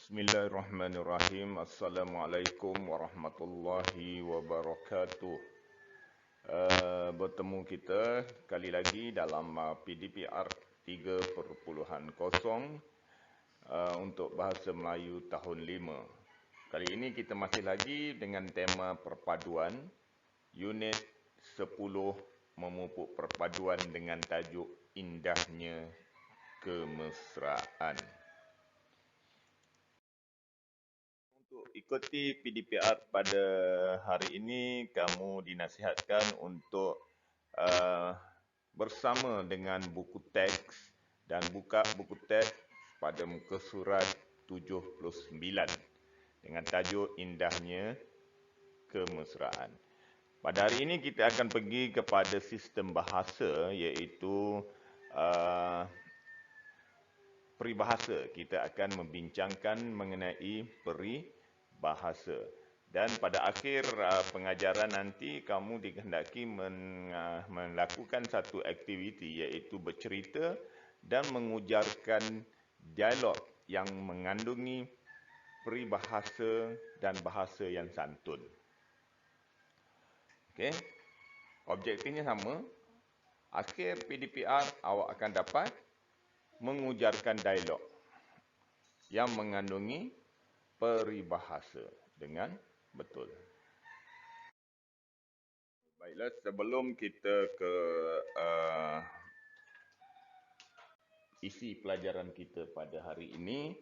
Bismillahirrahmanirrahim. Assalamualaikum warahmatullahi wabarakatuh. Bertemu kita kali lagi dalam PDPR 3.0 untuk Bahasa Melayu tahun 5. Kali ini kita masih lagi dengan tema perpaduan, unit 10 memupuk perpaduan dengan tajuk Indahnya Kemesraan. Untuk ikuti PDPR pada hari ini, kamu dinasihatkan untuk bersama dengan buku teks dan buka buku teks pada muka surat 79 dengan tajuk Indahnya Kemesraan. Pada hari ini kita akan pergi kepada sistem bahasa, iaitu peribahasa. Kita akan membincangkan mengenai peribahasa. Dan pada akhir pengajaran nanti, kamu dikehendaki melakukan satu aktiviti, iaitu bercerita dan mengujarkan dialog yang mengandungi peribahasa dan bahasa yang santun. Okey? Objektifnya sama. Akhir PDPR, awak akan dapat mengujarkan dialog yang mengandungi peribahasa dengan betul. Baiklah, sebelum kita ke isi pelajaran kita pada hari ini,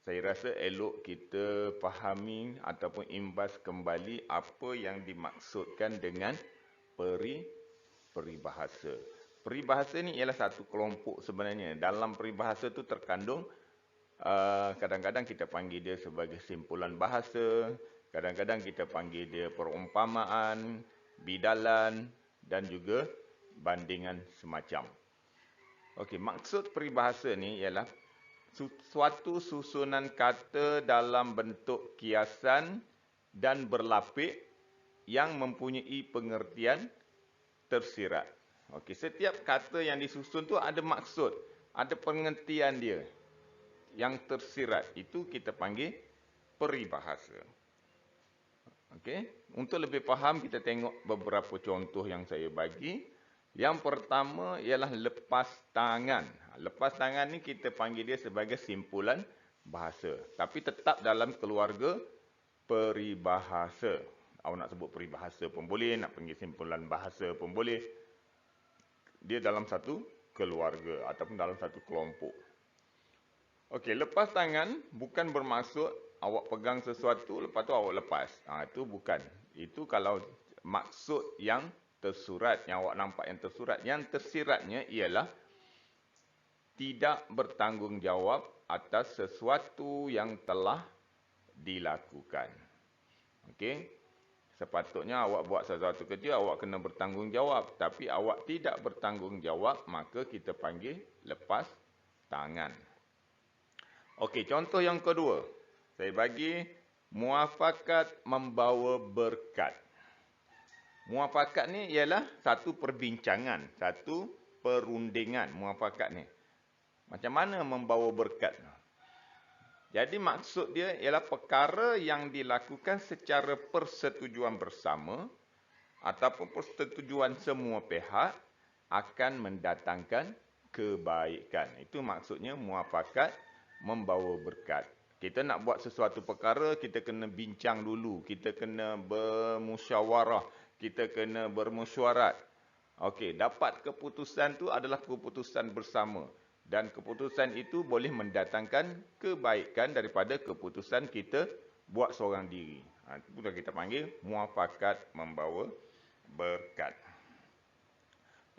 saya rasa elok kita fahami ataupun imbas kembali apa yang dimaksudkan dengan peribahasa. Peribahasa ni ialah satu kelompok sebenarnya. Dalam peribahasa tu terkandung, kadang-kadang kita panggil dia sebagai simpulan bahasa, kadang-kadang kita panggil dia perumpamaan, bidalan dan juga bandingan semacam. Okey, maksud peribahasa ni ialah suatu susunan kata dalam bentuk kiasan dan berlapik yang mempunyai pengertian tersirat. Okey, setiap kata yang disusun tu ada maksud, ada pengertian dia yang tersirat. Itu kita panggil peribahasa. Okey, untuk lebih faham kita tengok beberapa contoh yang saya bagi. Yang pertama ialah lepas tangan. Lepas tangan ni kita panggil dia sebagai simpulan bahasa, tapi tetap dalam keluarga peribahasa. Awak nak sebut peribahasa pun boleh, nak panggil simpulan bahasa pun boleh. Dia dalam satu keluarga ataupun dalam satu kelompok. Okey, lepas tangan bukan bermaksud awak pegang sesuatu lepas tu awak lepas. Itu bukan. Itu kalau maksud yang tersurat, yang awak nampak yang tersurat. Yang tersiratnya ialah tidak bertanggungjawab atas sesuatu yang telah dilakukan. Okey. Sepatutnya awak buat sesuatu kerja, awak kena bertanggungjawab. Tapi awak tidak bertanggungjawab, maka kita panggil lepas tangan. Okey, contoh yang kedua. Saya bagi muafakat membawa berkat. Muafakat ni ialah satu perbincangan, satu perundingan, muafakat ni. Macam mana membawa berkat? Jadi maksud dia ialah perkara yang dilakukan secara persetujuan bersama ataupun persetujuan semua pihak akan mendatangkan kebaikan. Itu maksudnya muafakat membawa berkat. Kita nak buat sesuatu perkara, kita kena bincang dulu, kita kena bermusyawarah, kita kena bermesyuarat. Okey, dapat keputusan tu adalah keputusan bersama. Dan keputusan itu boleh mendatangkan kebaikan daripada keputusan kita buat seorang diri. Itu dah kita panggil muafakat membawa berkat.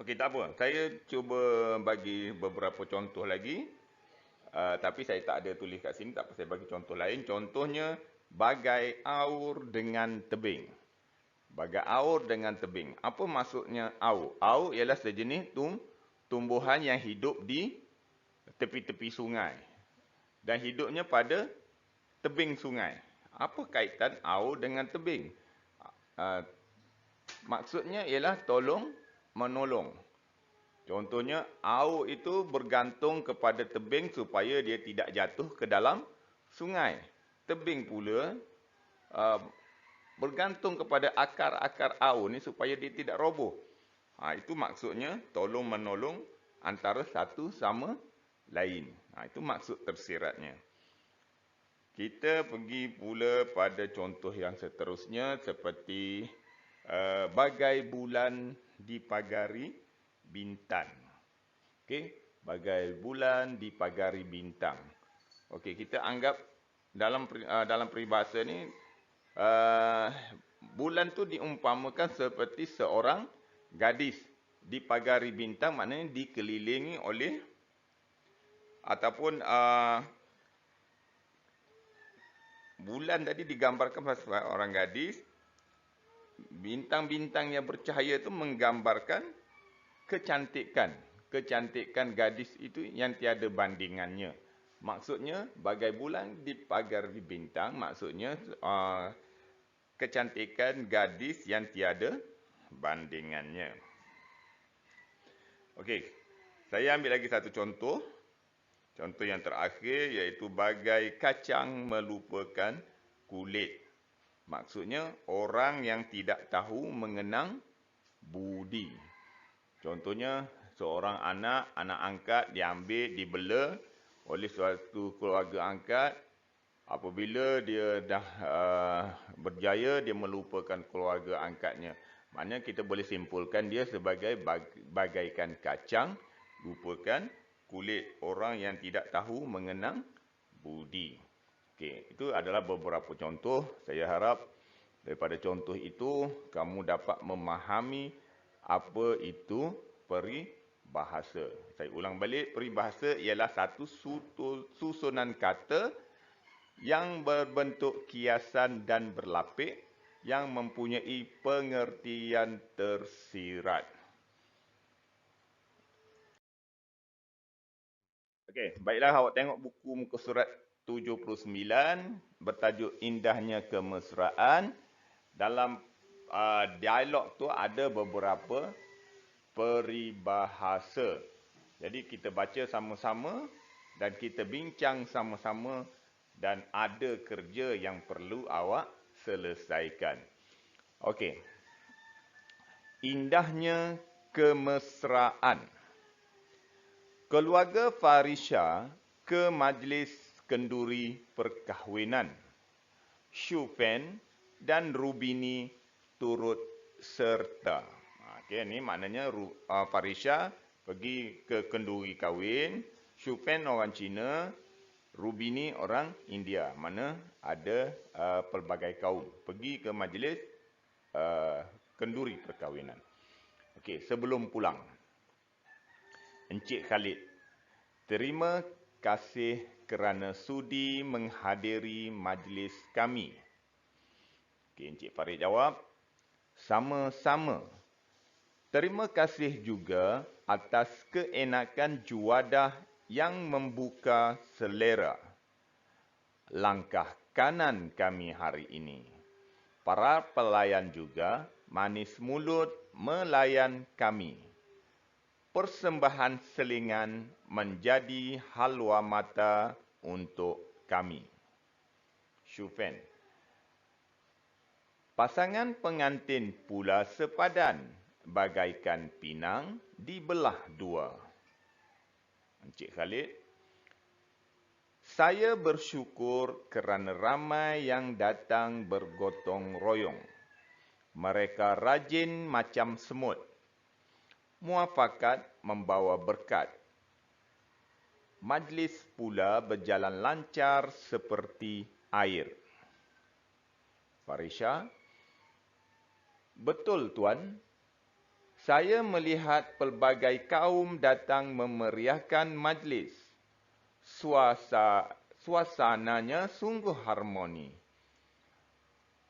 Okey, tak apa. Saya cuba bagi beberapa contoh lagi. Tapi saya tak ada tulis kat sini, tak apa, saya bagi contoh lain. Contohnya, bagai aur dengan tebing. Bagai aur dengan tebing. Apa maksudnya aur? Aur ialah sejenis tumbuhan yang hidup di tepi-tepi sungai. Dan hidupnya pada tebing sungai. Apa kaitan aur dengan tebing? Maksudnya ialah tolong menolong. Contohnya, aur itu bergantung kepada tebing supaya dia tidak jatuh ke dalam sungai. Tebing pula bergantung kepada akar-akar aur ni supaya dia tidak roboh. Itu maksudnya tolong menolong antara satu sama lain. Itu maksud tersiratnya. Kita pergi pula pada contoh yang seterusnya seperti bagai bulan dipagari bintang. Okey, bagai bulan dipagari bintang. Okey, kita anggap dalam peribahasa ni bulan tu diumpamakan seperti seorang gadis dipagari bintang, maknanya dikelilingi oleh ataupun bulan tadi digambarkan sebagai orang gadis, bintang-bintang yang bercahaya itu menggambarkan kecantikan. Kecantikan gadis itu yang tiada bandingannya. Maksudnya, bagai bulan dipagari bintang, maksudnya kecantikan gadis yang tiada bandingannya. Okey, saya ambil lagi satu contoh. Contoh yang terakhir iaitu bagai kacang melupakan kulit. Maksudnya orang yang tidak tahu mengenang budi. Contohnya seorang anak angkat diambil, dibela oleh suatu keluarga angkat. Apabila dia dah berjaya, dia melupakan keluarga angkatnya. Maknanya kita boleh simpulkan dia sebagai bagaikan kacang, lupakan kulit, orang yang tidak tahu mengenang budi. Okey, itu adalah beberapa contoh. Saya harap daripada contoh itu kamu dapat memahami apa itu peribahasa. Saya ulang balik, peribahasa ialah satu susunan kata yang berbentuk kiasan dan berlapik yang mempunyai pengertian tersirat. Okey, baiklah awak tengok buku muka surat 79 bertajuk Indahnya Kemesraan. Dalam dialog tu ada beberapa peribahasa. Jadi kita baca sama-sama dan kita bincang sama-sama dan ada kerja yang perlu awak selesaikan. Okey. Indahnya kemesraan. Keluarga Farisha ke majlis kenduri perkahwinan. Syufen dan Rubini turut serta. Okey, ni maknanya Farisha pergi ke kenduri kahwin. Syufen orang Cina, Rubini orang India. Mana ada pelbagai kaum pergi ke majlis kenduri perkahwinan. Okey, sebelum pulang, Encik Khalid, terima kasih kerana sudi menghadiri majlis kami. Okey, Encik Farid jawab, sama-sama. Terima kasih juga atas keenakan juadah yang membuka selera. Langkah kanan kami hari ini. Para pelayan juga manis mulut melayan kami. Persembahan selingan menjadi halwa mata untuk kami. Syufen. Pasangan pengantin pula sepadan, bagaikan pinang dibelah dua. Encik Khalid. Saya bersyukur kerana ramai yang datang bergotong royong. Mereka rajin macam semut. Muafakat membawa berkat. Majlis pula berjalan lancar seperti air. Farisha. Betul, Tuan. Saya melihat pelbagai kaum datang memeriahkan majlis. Suasananya sungguh harmoni.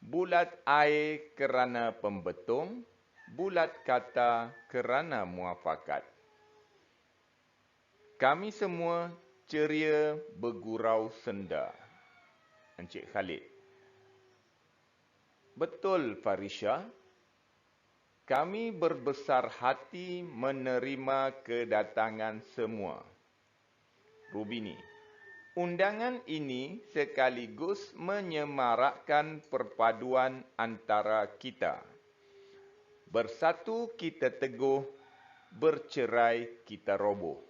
Bulat air kerana pembetung, bulat kata kerana muafakat. Kami semua ceria bergurau senda. Encik Khalid. Betul, Farisha. Kami berbesar hati menerima kedatangan semua. Rubini. Undangan ini sekaligus menyemarakkan perpaduan antara kita. Bersatu kita teguh, bercerai kita roboh.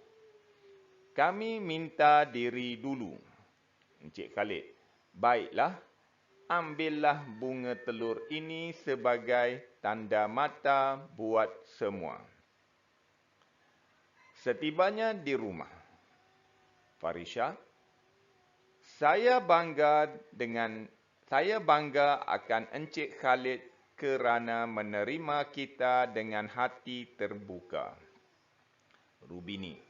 Kami minta diri dulu. Encik Khalid. Baiklah, ambillah bunga telur ini sebagai tanda mata buat semua. Setibanya di rumah, Farisha, saya bangga akan Encik Khalid kerana menerima kita dengan hati terbuka. Rubini,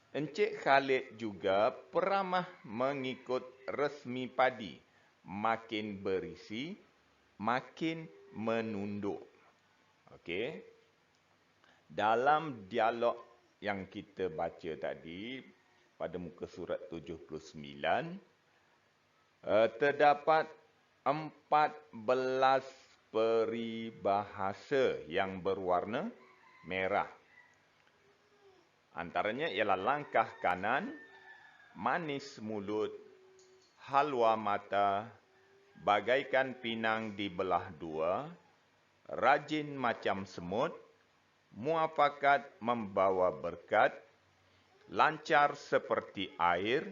Encik Khalid juga peramah mengikut resmi padi. Makin berisi, makin menunduk. Okey. Dalam dialog yang kita baca tadi, pada muka surat 79, terdapat 14 peribahasa yang berwarna merah. Antaranya ialah langkah kanan, manis mulut, halwa mata, bagaikan pinang dibelah dua, rajin macam semut, muafakat membawa berkat, lancar seperti air,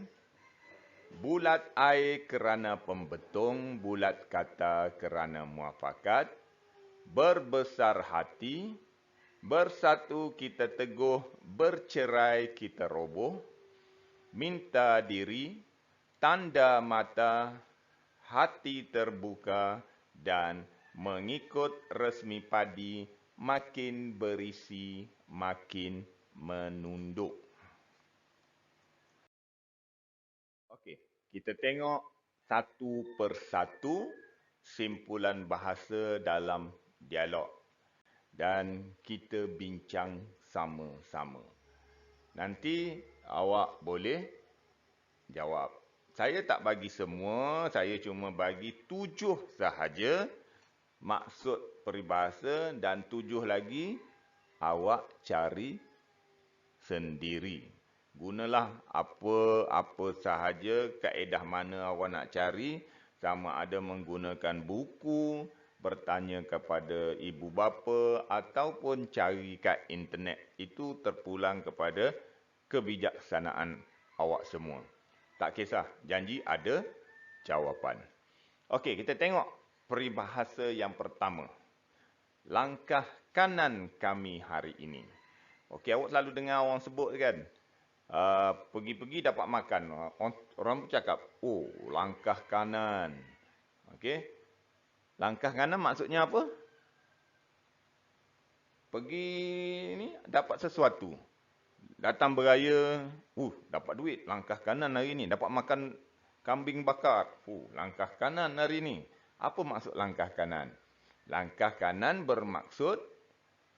bulat air kerana pembetung, bulat kata kerana muafakat, berbesar hati, bersatu kita teguh, bercerai kita roboh, minta diri, tanda mata, hati terbuka dan mengikut resmi padi, makin berisi, makin menunduk. Okey, kita tengok satu persatu simpulan bahasa dalam dialog. Dan kita bincang sama-sama. Nanti awak boleh jawab. Saya tak bagi semua, saya cuma bagi 7 sahaja maksud peribahasa dan 7 lagi awak cari sendiri. Gunalah apa sahaja, kaedah mana awak nak cari, sama ada menggunakan buku, bertanya kepada ibu bapa ataupun cari kat internet. Itu terpulang kepada kebijaksanaan awak semua. Tak kisah, janji ada jawapan. Okey, kita tengok peribahasa yang pertama. Langkah kanan kami hari ini. Okey, awak selalu dengar orang sebut kan? Pergi-pergi dapat makan. Orang cakap, oh, langkah kanan. Okey. Langkah kanan maksudnya apa? Pergi ni dapat sesuatu. Datang beraya, dapat duit. Langkah kanan hari ni. Dapat makan kambing bakar. Langkah kanan hari ni. Apa maksud langkah kanan? Langkah kanan bermaksud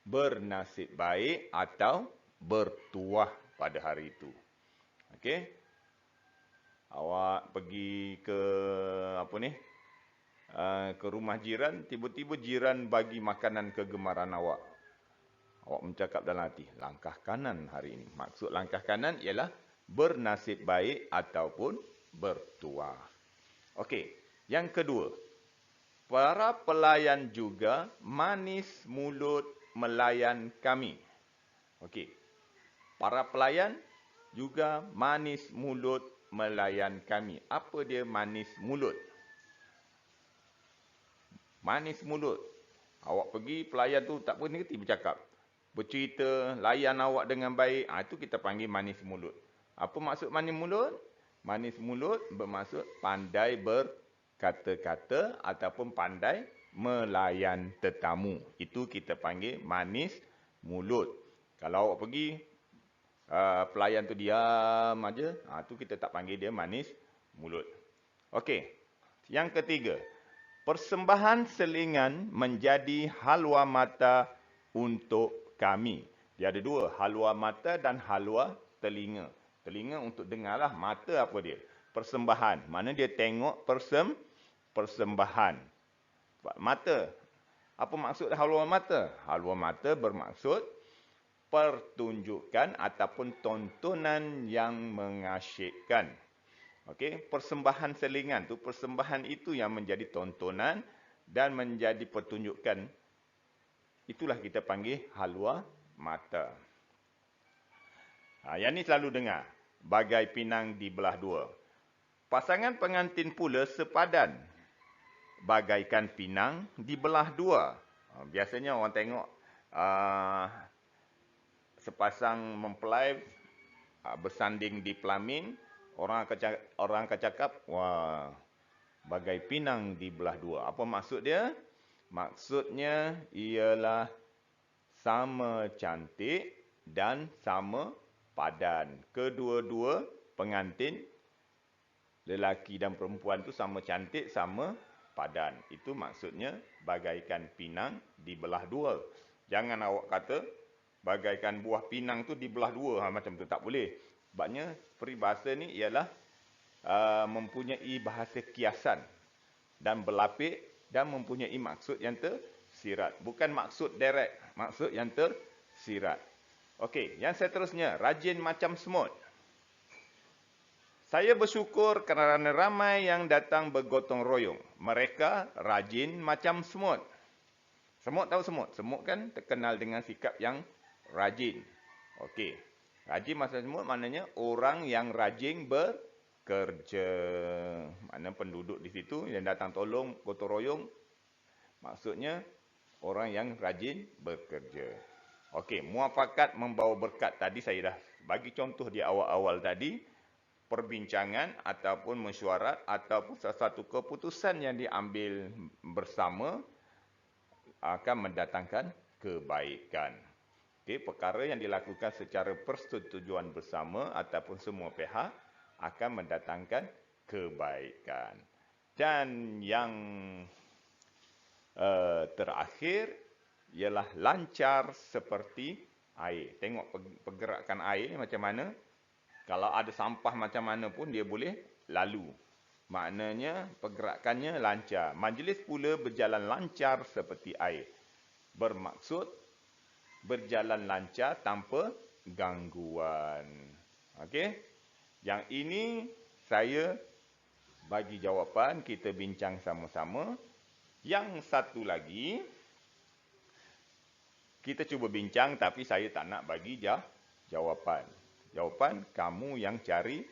bernasib baik atau bertuah pada hari itu. Okey. Awak pergi ke ke rumah jiran, tiba-tiba jiran bagi makanan kegemaran awak. Awak mencakap dalam hati, langkah kanan hari ini. Maksud langkah kanan ialah bernasib baik ataupun bertuah. Okey, yang kedua. Para pelayan juga manis mulut melayan kami. Okey. Para pelayan juga manis mulut melayan kami. Apa dia manis mulut? Manis mulut. Awak pergi, pelayan tu tak berhenti bercakap. Bercerita, layan awak dengan baik. Itu kita panggil manis mulut. Apa maksud manis mulut? Manis mulut bermaksud pandai berkata-kata ataupun pandai melayan tetamu. Itu kita panggil manis mulut. Kalau awak pergi, pelayan tu diam aja, tu kita tak panggil dia manis mulut. Okey. Yang ketiga. Persembahan selingan menjadi halwa mata untuk kami. Dia ada dua, halwa mata dan halwa telinga. Telinga untuk dengarlah, mata apa dia? Persembahan. Mana dia tengok persembahan. Mata. Apa maksud haluan mata? Haluan mata bermaksud pertunjukan ataupun tontonan yang mengasyikkan. Okey, persembahan selingan tu, persembahan itu yang menjadi tontonan dan menjadi pertunjukan. Itulah kita panggil halwa mata. Yang ni selalu dengar. Bagai pinang dibelah dua. Pasangan pengantin pula sepadan. Bagaikan pinang dibelah dua. Biasanya orang tengok sepasang mempelai bersanding di pelamin. Orang akan cakap, wah, bagai pinang dibelah dua. Apa maksud dia? Maksudnya ialah sama cantik dan sama padan. Kedua-dua pengantin, lelaki dan perempuan tu sama cantik, sama padan. Itu maksudnya bagaikan pinang dibelah dua. Jangan awak kata bagaikan buah pinang tu dibelah dua. Macam tu tak boleh. Sebabnya peribahasa ni ialah mempunyai bahasa kiasan dan berlapik dan mempunyai maksud yang tersirat. Bukan maksud direct, maksud yang tersirat. Okey, yang seterusnya, rajin macam semut. Saya bersyukur kerana ramai yang datang bergotong royong. Mereka rajin macam semut. Semut tahu semut? Semut kan terkenal dengan sikap yang rajin. Okey. Rajin macam semut maknanya orang yang rajin bekerja. Maknanya penduduk di situ yang datang tolong gotong royong. Maksudnya orang yang rajin bekerja. Okey, muafakat membawa berkat. Tadi saya dah bagi contoh di awal-awal tadi. Perbincangan ataupun mesyuarat ataupun sesuatu keputusan yang diambil bersama akan mendatangkan kebaikan. Okay, perkara yang dilakukan secara persetujuan bersama ataupun semua pihak akan mendatangkan kebaikan. Dan yang terakhir ialah lancar seperti air. Tengok pergerakan air macam mana. Kalau ada sampah macam mana pun dia boleh lalu. Maknanya pergerakannya lancar. Majlis pula berjalan lancar seperti air. Bermaksud berjalan lancar tanpa gangguan. Okey? Yang ini saya bagi jawapan, kita bincang sama-sama. Yang satu lagi, kita cuba bincang tapi saya tak nak bagi jawapan. Jawapan kamu yang cari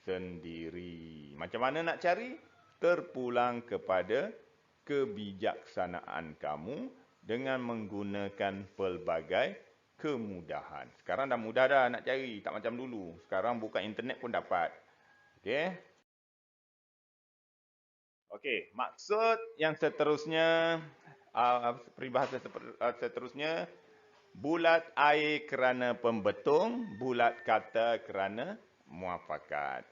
sendiri. Macam mana nak cari? Terpulang kepada kebijaksanaan kamu dengan menggunakan pelbagai kemudahan. Sekarang dah mudah dah nak cari. Tak macam dulu. Sekarang buka internet pun dapat. Okey. Okey. Maksud yang seterusnya, peribahasa seterusnya, bulat air kerana pembetung, bulat kata kerana muafakat.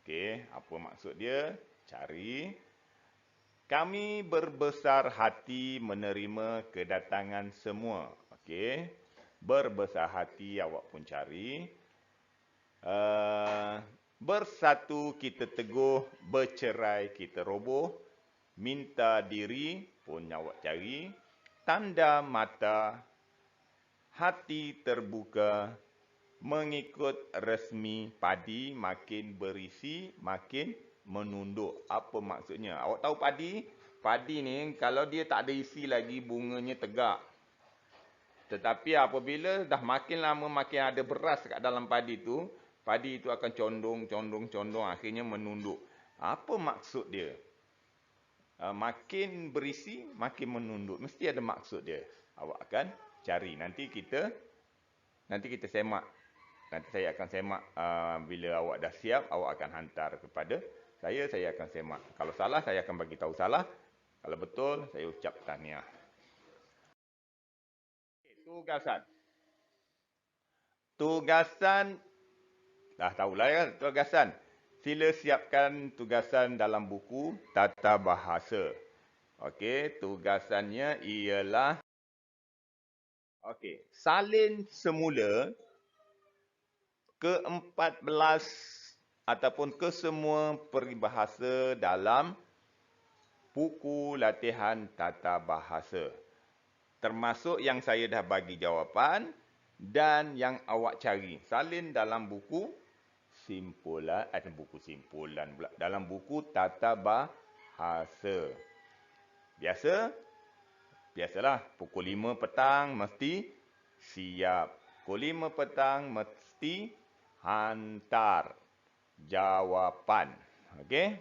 Okey. Apa maksud dia? Cari. Kami berbesar hati menerima kedatangan semua. Okey. Berbesar hati awak pun cari. Bersatu kita teguh, bercerai kita roboh. Minta diri pun awak cari. Tanda mata, hati terbuka, mengikut resmi padi makin berisi, makin menunduk. Apa maksudnya? Awak tahu padi? Padi ni kalau dia tak ada isi lagi, bunganya tegak. Tetapi apabila dah makin lama makin ada beras kat dalam padi itu akan condong, akhirnya menunduk. Apa maksud dia? Makin berisi, makin menunduk. Mesti ada maksud dia. Awak akan cari. Nanti kita semak. Nanti saya akan semak bila awak dah siap, awak akan hantar kepada saya akan semak. Kalau salah, saya akan bagi tahu salah. Kalau betul, saya ucap tahniah. Tugasan. Tugasan, dah tahulah ya, tugasan. Sila siapkan tugasan dalam buku tata bahasa. Okey, tugasannya ialah salin semula ke-14 ataupun kesemua peribahasa dalam buku latihan tata bahasa. termasuk yang saya dah bagi jawapan dan yang awak cari. Salin dalam buku simpulan, buku simpulan pula. Dalam buku tata bahasa. Biasalah, pukul 5 petang mesti siap. Pukul 5 petang mesti hantar jawapan. Okey?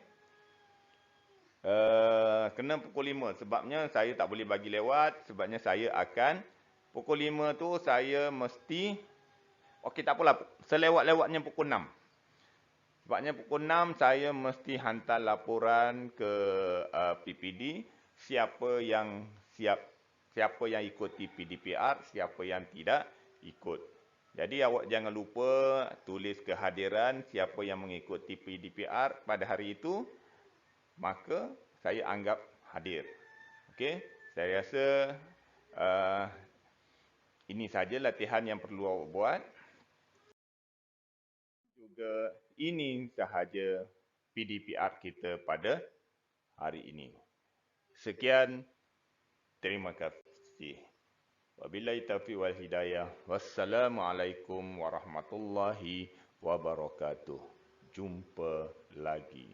Kena pukul 5 sebabnya saya tak boleh bagi lewat. Sebabnya saya akan, pukul 5 tu saya mesti, okey tak apalah, selewat-lewatnya pukul 6. Sebabnya pukul 6 saya mesti hantar laporan ke PPD siapa yang ikuti PDPR, siapa yang tidak ikut. Jadi awak jangan lupa tulis kehadiran siapa yang mengikuti PDPR pada hari itu, maka saya anggap hadir. Okey, saya rasa ini saja latihan yang perlu awak buat. Juga ini sahaja PDPR kita pada hari ini. Sekian, terima kasih. Wabillahi taufiq wal hidayah. Wassalamualaikum warahmatullahi wabarakatuh. Jumpa lagi.